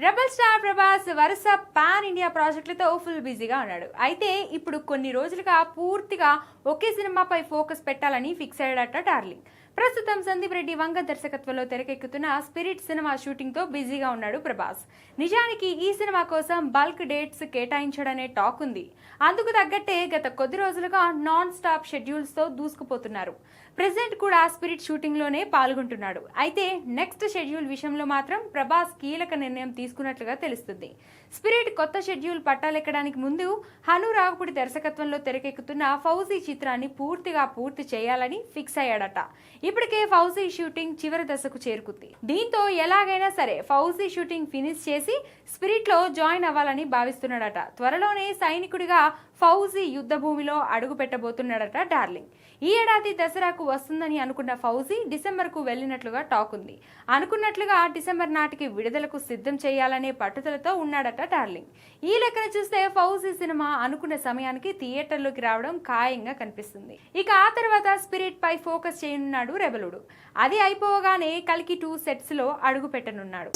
Rebel star Prabhas వరుస pan India ప్రాజెక్టులతో full బిజీగా ఉన్నాడు. అయితే ఇప్పుడు కొన్ని రోజులుగా పూర్తిగా ఒకే సినిమాపై ఫోకస్ పెట్టాలని ఫిక్స్ అయ్యాడట డార్లింగ్. ప్రస్తుతం సందీప్ రెడ్డి వంగ దర్శకత్వంలో తెరకెక్కుతున్న స్పిరిట్ సినిమా షూటింగ్ తో బిజీగా ఉన్నాడు ప్రభాస్. నిజానికి ఈ సినిమా కోసం బల్క్ డేట్స్ కేటాయించడనే టాక్ ఉంది. అందుకు తగ్గట్టే గత కొద్ది రోజులుగా నాన్ స్టాప్ షెడ్యూల్స్ తో దూసుకుపోతున్నారు. ప్రెసెంట్ కూడా స్పిరిట్ షూటింగ్ లోనే పాల్గొంటున్నాడు. అయితే నెక్స్ట్ షెడ్యూల్ విషయంలో మాత్రం ప్రభాస్ కీలక నిర్ణయం తీసుకున్నట్లుగా తెలుస్తుంది. స్పిరిట్ కొత్త షెడ్యూల్ పట్టాలెక్కడానికి ముందు హను రాఘపుడి దర్శకత్వంలో తెరకెక్కుతున్న ఫౌజీ చిత్రాన్ని పూర్తి చేయాలని ఫిక్స్ అయ్యాడట. ఇప్పటికే ఫౌజీ షూటింగ్ చివరి దశకు చేరుకుంది. దీంతో ఎలాగైనా సరే ఫౌజీ షూటింగ్ ఫినిష్ చేసి స్పిరిట్ లో జాయిన్ అవ్వాలని భావిస్తున్నాడట. త్వరలోనే సైనికుడిగా ఫౌజీ యుద్ధ భూమిలో అడుగు పెట్టబోతున్నాడట డార్లింగ్. ఈ ఏడాది దసరాకు వస్తుందని అనుకున్న ఫౌజీ డిసెంబర్ కు వెళ్లినట్లుగా టాక్ ఉంది. అనుకున్నట్లుగా డిసెంబర్ నాటికి విడుదలకు సిద్ధం చేయాలనే పట్టుదలతో ఉన్నాడట డార్లింగ్. ఈ లెక్కన చూస్తే ఫౌజీ సినిమా అనుకున్న సమయానికి థియేటర్లోకి రావడం ఖాయంగా కనిపిస్తుంది. ఇక ఆ తర్వాత స్పిరిట్ పై ఫోకస్ చేయనున్నాడు రెబలుడు. అది అయిపోగానే కల్కి 2 సెట్స్ లో అడుగు పెట్టనున్నాడు.